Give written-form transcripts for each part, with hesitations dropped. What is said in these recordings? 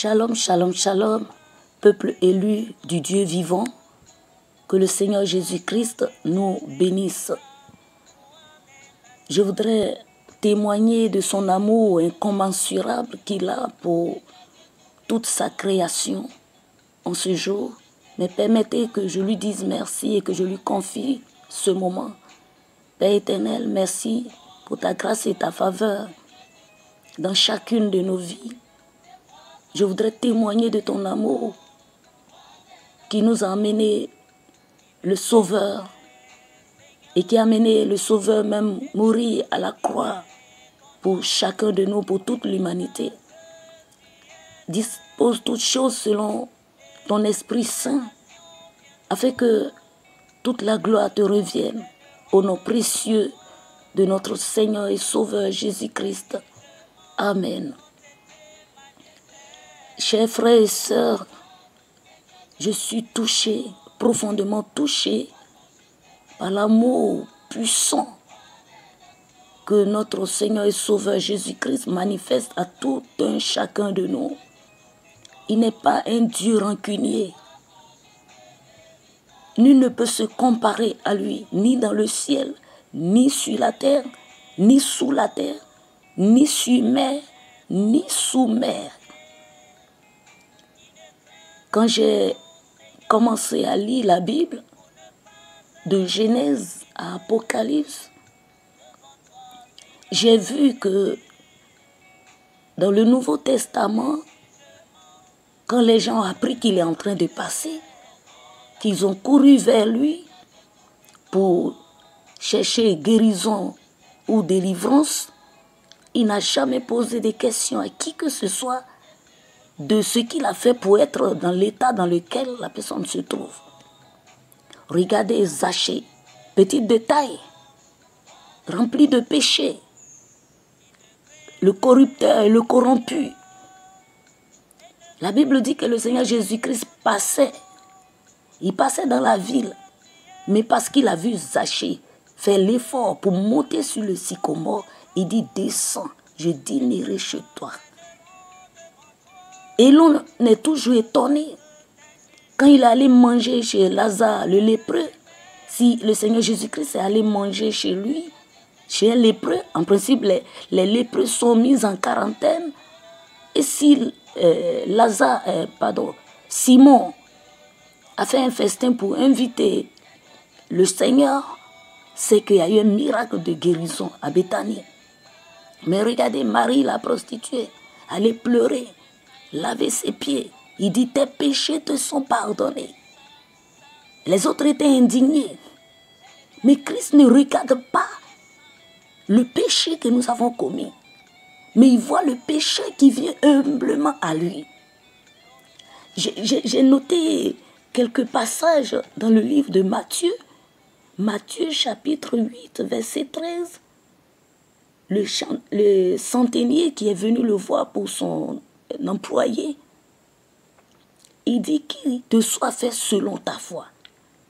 Shalom, shalom, shalom, peuple élu du Dieu vivant, que le Seigneur Jésus-Christ nous bénisse. Je voudrais témoigner de son amour incommensurable qu'il a pour toute sa création en ce jour. Mais permettez que je lui dise merci et que je lui confie ce moment. Père éternel, merci pour ta grâce et ta faveur dans chacune de nos vies. Je voudrais témoigner de ton amour qui nous a amené le Sauveur et qui a amené le Sauveur même mourir à la croix pour chacun de nous, pour toute l'humanité. Dispose toutes choses selon ton Esprit Saint afin que toute la gloire te revienne au nom précieux de notre Seigneur et Sauveur Jésus-Christ. Amen. Chers frères et sœurs, je suis touché, profondément touché par l'amour puissant que notre Seigneur et Sauveur Jésus-Christ manifeste à tout un chacun de nous. Il n'est pas un Dieu rancunier. Nul ne peut se comparer à lui, ni dans le ciel, ni sur la terre, ni sous la terre, ni sur mer, ni sous mer. Quand j'ai commencé à lire la Bible, de Genèse à Apocalypse, j'ai vu que dans le Nouveau Testament, quand les gens ont appris qu'il est en train de passer, qu'ils ont couru vers lui pour chercher guérison ou délivrance, il n'a jamais posé de questions à qui que ce soit de ce qu'il a fait pour être dans l'état dans lequel la personne se trouve. Regardez Zachée, petit de taille, rempli de péché, le corrupteur et le corrompu. La Bible dit que le Seigneur Jésus-Christ passait. Il passait dans la ville, mais parce qu'il a vu Zachée faire l'effort pour monter sur le sycomore, il dit « Descends, je dînerai chez toi ». Et l'on est toujours étonné. Quand il est allé manger chez Lazare, le lépreux, si le Seigneur Jésus-Christ est allé manger chez lui, chez un lépreux, en principe, les lépreux sont mis en quarantaine. Et si Simon a fait un festin pour inviter le Seigneur, c'est qu'il y a eu un miracle de guérison à Béthanie. Mais regardez, Marie, la prostituée, allait pleurer, laver ses pieds. Il dit, tes péchés te sont pardonnés. Les autres étaient indignés. Mais Christ ne regarde pas le péché que nous avons commis. Mais il voit le péché qui vient humblement à lui. J'ai noté quelques passages dans le livre de Matthieu. Matthieu chapitre 8, verset 13. Le centenier qui est venu le voir pour son employé, il dit qu'il te soit fait selon ta foi.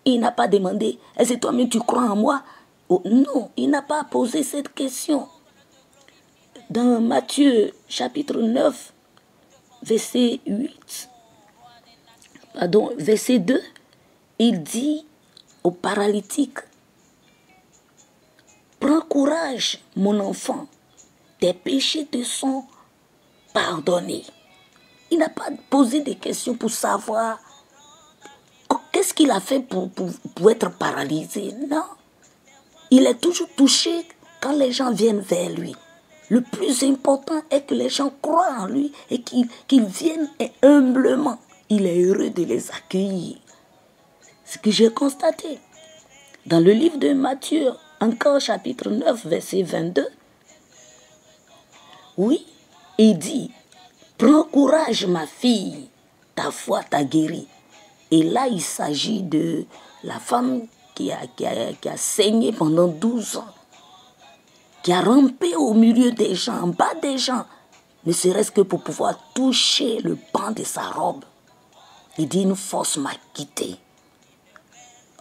Il n'a pas demandé, est-ce que toi-même tu crois en moi? Oh, non, il n'a pas posé cette question. Dans Matthieu chapitre 9, verset 2, il dit au paralytique, prends courage, mon enfant, tes péchés te sont pardonnés. Il n'a pas posé des questions pour savoir qu'est-ce qu'il a fait pour être paralysé. Non. Il est toujours touché quand les gens viennent vers lui. Le plus important est que les gens croient en lui et qu'ils viennent humblement. Il est heureux de les accueillir. Ce que j'ai constaté. Dans le livre de Matthieu, encore chapitre 9, verset 22, oui, il dit, prends courage ma fille, ta foi t'a guérie. Et là, il s'agit de la femme qui a saigné pendant 12 ans, qui a rampé au milieu des gens, en bas des gens, ne serait-ce que pour pouvoir toucher le pan de sa robe. Il dit, une force m'a quitté.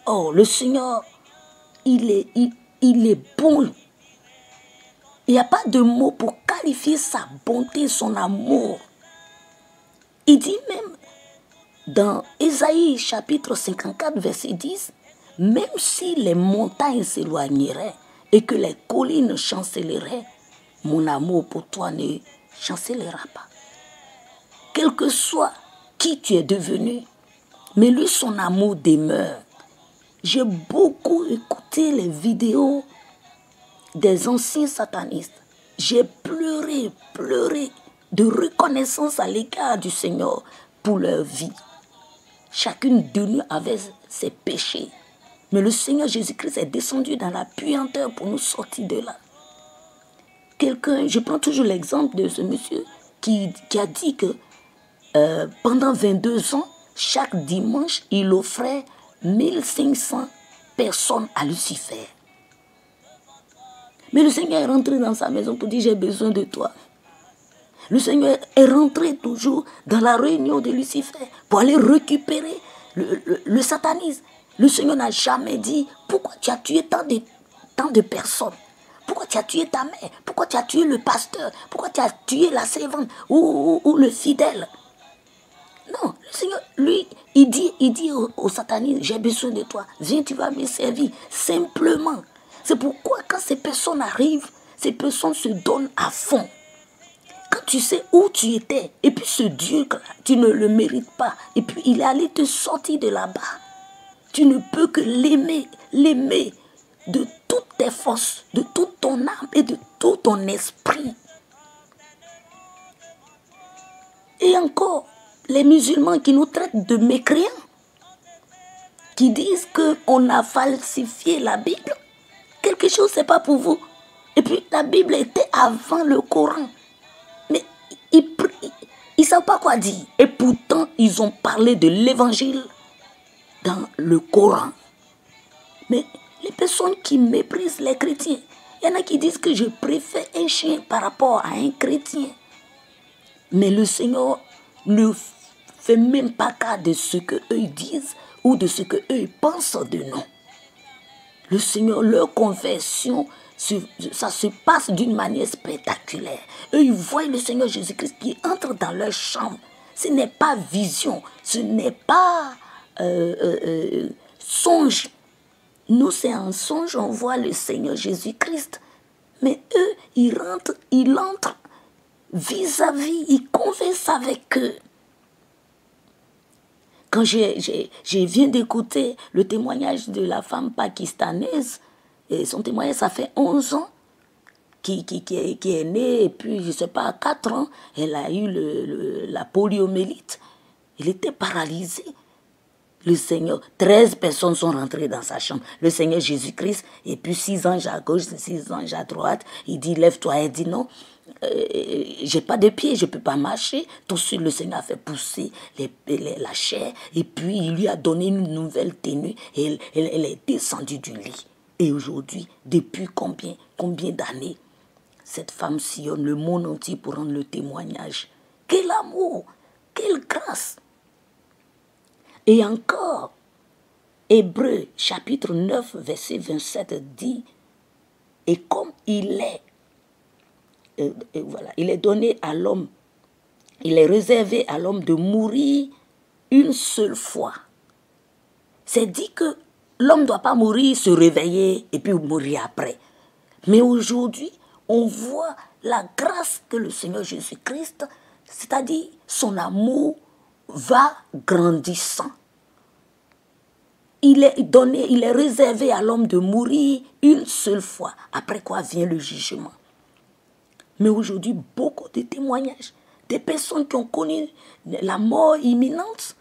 Oh, le Seigneur, il est bon. Il n'y a pas de mots pour qualifier sa bonté, son amour. Il dit même dans Ésaïe chapitre 54 verset 10, même si les montagnes s'éloigneraient et que les collines chancelleraient, mon amour pour toi ne chancellera pas. Quel que soit qui tu es devenu, mais lui, son amour demeure. J'ai beaucoup écouté les vidéos des anciens satanistes. J'ai pleuré de reconnaissance à l'égard du Seigneur pour leur vie. Chacune de nous avait ses péchés. Mais le Seigneur Jésus-Christ est descendu dans la puanteur pour nous sortir de là. Je prends toujours l'exemple de ce monsieur qui a dit que pendant 22 ans, chaque dimanche, il offrait 1500 personnes à Lucifer. Mais le Seigneur est rentré dans sa maison pour dire, j'ai besoin de toi. Le Seigneur est rentré toujours dans la réunion de Lucifer pour aller récupérer le satanisme. Le Seigneur n'a jamais dit, pourquoi tu as tué tant de personnes? Pourquoi tu as tué ta mère? Pourquoi tu as tué le pasteur? Pourquoi tu as tué la servante ou le fidèle? Non, le Seigneur, lui, il dit au satanisme, j'ai besoin de toi. Viens, tu vas me servir. Simplement. C'est pourquoi quand ces personnes arrivent, ces personnes se donnent à fond. Quand tu sais où tu étais, et puis ce Dieu, tu ne le mérites pas, et puis il est allé te sortir de là-bas, tu ne peux que l'aimer de toutes tes forces, de toute ton âme et de tout ton esprit. Et encore, les musulmans qui nous traitent de mécréants, qui disent qu'on a falsifié la Bible, quelque chose, c'est pas pour vous. Et puis la Bible était avant le Coran. Mais ils ne savent pas quoi dire. Et pourtant, ils ont parlé de l'évangile dans le Coran. Mais les personnes qui méprisent les chrétiens, il y en a qui disent que je préfère un chien par rapport à un chrétien. Mais le Seigneur ne fait même pas cas de ce qu'eux disent ou de ce qu'eux pensent de nous. Le Seigneur, leur conversion, ça se passe d'une manière spectaculaire. Eux, ils voient le Seigneur Jésus-Christ qui entre dans leur chambre. Ce n'est pas vision, ce n'est pas songe. Nous, c'est un songe, on voit le Seigneur Jésus-Christ. Mais eux, ils entrent vis-à-vis, ils conversent avec eux. Quand je viens d'écouter le témoignage de la femme pakistanaise, et son témoignage, ça fait 11 ans, qui est née, et puis, je ne sais pas, à 4 ans, elle a eu la poliomyélite. Elle était paralysée. Le Seigneur, 13 personnes sont rentrées dans sa chambre. Le Seigneur Jésus-Christ, et puis 6 anges à gauche, 6 anges à droite. Il dit, lève-toi. Elle dit, non, j'ai pas de pieds, je peux pas marcher. Tout de suite, le Seigneur a fait pousser la chair. Et puis, il lui a donné une nouvelle tenue. Et elle est descendue du lit. Et aujourd'hui, depuis combien d'années, cette femme sillonne le monde entier pour rendre le témoignage. Quel amour, quelle grâce. Et encore, Hébreux chapitre 9, verset 27 dit, et comme il est donné à l'homme, il est réservé à l'homme de mourir une seule fois. C'est dit que l'homme ne doit pas mourir, se réveiller et puis mourir après. Mais aujourd'hui, on voit la grâce que le Seigneur Jésus-Christ, c'est-à-dire son amour, va grandissant. Il est réservé à l'homme de mourir une seule fois. Après quoi vient le jugement. Mais aujourd'hui, beaucoup de témoignages, des personnes qui ont connu la mort imminente.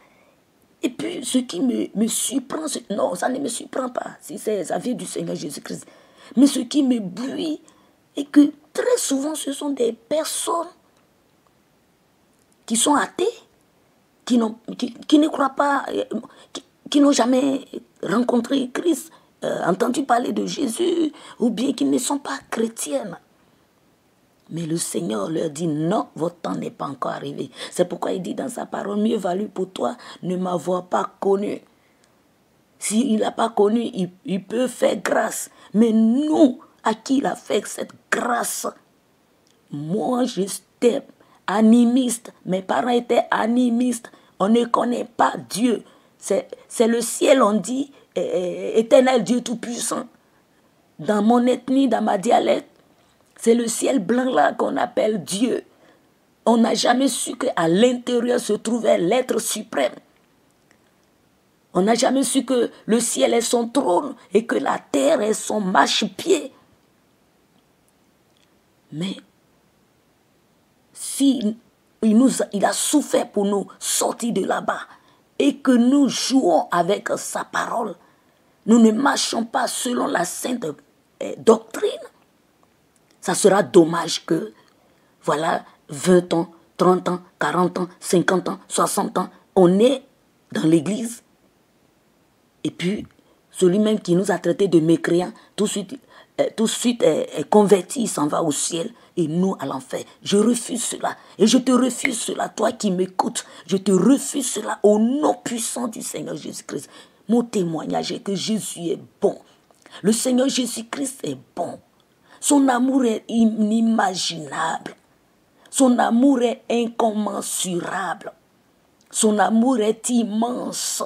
Et puis, ce qui me surprend, non, ça ne me surprend pas, si ça vient du Seigneur Jésus-Christ. Mais ce qui me bouille, est que très souvent, ce sont des personnes qui sont athées, qui ne croient pas, qui n'ont jamais rencontré Christ, entendu parler de Jésus, ou bien qui ne sont pas chrétiennes. Mais le Seigneur leur dit, non, votre temps n'est pas encore arrivé. C'est pourquoi il dit dans sa parole, mieux valu pour toi ne m'avoir pas connu. S'il n'a pas connu, il peut faire grâce. Mais nous, à qui il a fait cette grâce, moi, j'étais animistes. Mes parents étaient animistes. On ne connaît pas Dieu. C'est le ciel, on dit, éternel Dieu Tout-Puissant. Dans mon ethnie, dans ma dialecte, c'est le ciel blanc là qu'on appelle Dieu. On n'a jamais su qu'à l'intérieur se trouvait l'être suprême. On n'a jamais su que le ciel est son trône et que la terre est son marchepied. Mais si il a souffert pour nous sortir de là-bas et que nous jouons avec sa parole, nous ne marchons pas selon la sainte doctrine, ça sera dommage que, voilà, 20 ans, 30 ans, 40 ans, 50 ans, 60 ans, on est dans l'église. Et puis, celui même qui nous a traités de mécréants, tout de suite est converti, il s'en va au ciel et nous à l'enfer. Je refuse cela. Et je te refuse cela, toi qui m'écoutes. Je te refuse cela au nom puissant du Seigneur Jésus-Christ. Mon témoignage est que Jésus est bon. Le Seigneur Jésus-Christ est bon. Son amour est inimaginable. Son amour est incommensurable. Son amour est immense.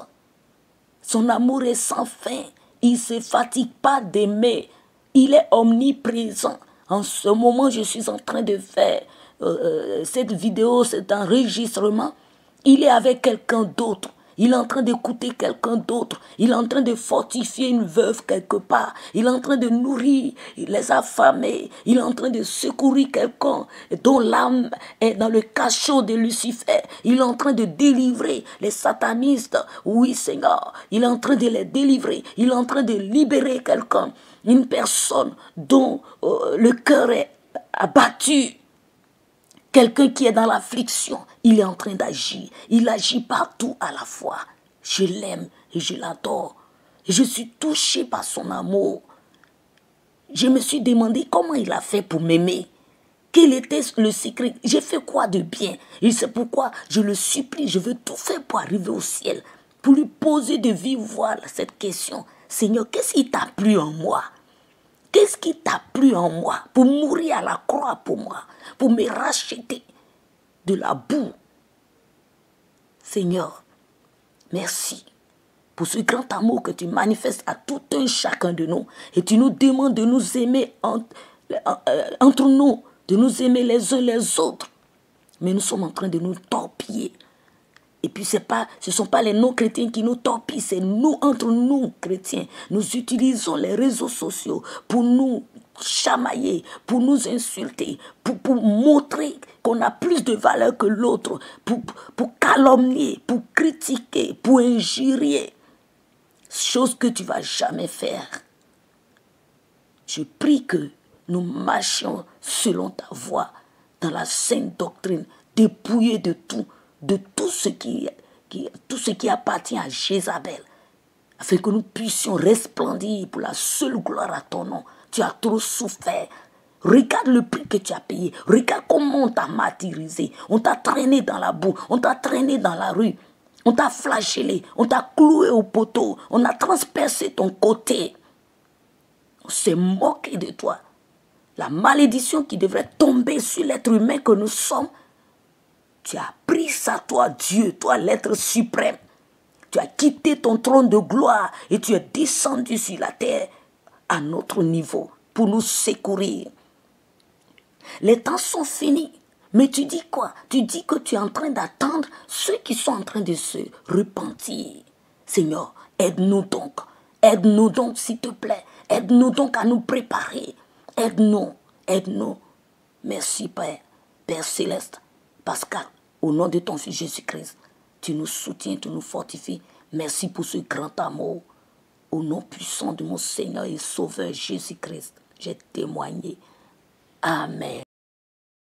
Son amour est sans fin. Il ne se fatigue pas d'aimer. Il est omniprésent. En ce moment, je suis en train de faire cette vidéo, cet enregistrement. Il est avec quelqu'un d'autre. Il est en train d'écouter quelqu'un d'autre. Il est en train de fortifier une veuve quelque part. Il est en train de nourrir les affamés. Il est en train de secourir quelqu'un dont l'âme est dans le cachot de Lucifer. Il est en train de délivrer les satanistes. Oui, Seigneur. Il est en train de les délivrer. Il est en train de libérer quelqu'un. Une personne dont le cœur est abattu. Quelqu'un qui est dans l'affliction, il est en train d'agir. Il agit partout à la fois. Je l'aime et je l'adore. Je suis touché par son amour. Je me suis demandé comment il a fait pour m'aimer. Quel était le secret? J'ai fait quoi de bien? Et c'est pourquoi je le supplie, je veux tout faire pour arriver au ciel. Pour lui poser de vive voix cette question. Seigneur, qu'est-ce qui t'a plu en moi? Qu'est-ce qui t'a plu en moi pour mourir à la croix pour moi, pour me racheter de la boue? Seigneur, merci pour ce grand amour que tu manifestes à tout un chacun de nous. Et tu nous demandes de nous aimer entre nous, de nous aimer les uns les autres. Mais nous sommes en train de nous torpiller. Et puis ce ne sont pas les non-chrétiens qui nous torpillent, c'est nous, entre nous, chrétiens. Nous utilisons les réseaux sociaux pour nous chamailler, pour nous insulter, pour montrer qu'on a plus de valeur que l'autre, pour calomnier, pour critiquer, pour injurier. Chose que tu ne vas jamais faire. Je prie que nous marchions selon ta voie, dans la sainte doctrine, dépouillés de tout ce qui appartient à Jézabel, afin que nous puissions resplendir pour la seule gloire à ton nom. Tu as trop souffert. Regarde le prix que tu as payé. Regarde comment on t'a martyrisé. On t'a traîné dans la boue. On t'a traîné dans la rue. On t'a flagellé. On t'a cloué au poteau. On a transpercé ton côté. On s'est moqué de toi. La malédiction qui devrait tomber sur l'être humain que nous sommes, tu as pris ça, toi, Dieu, toi, l'être suprême. Tu as quitté ton trône de gloire et tu es descendu sur la terre à notre niveau pour nous secourir. Les temps sont finis. Mais tu dis quoi? Tu dis que tu es en train d'attendre ceux qui sont en train de se repentir. Seigneur, aide-nous donc. Aide-nous donc, s'il te plaît. Aide-nous donc à nous préparer. Aide-nous. Aide-nous. Merci, Père. Père Céleste. Pascal, au nom de ton Fils Jésus-Christ, tu nous soutiens, tu nous fortifies. Merci pour ce grand amour. Au nom puissant de mon Seigneur et Sauveur Jésus-Christ, j'ai témoigné. Amen.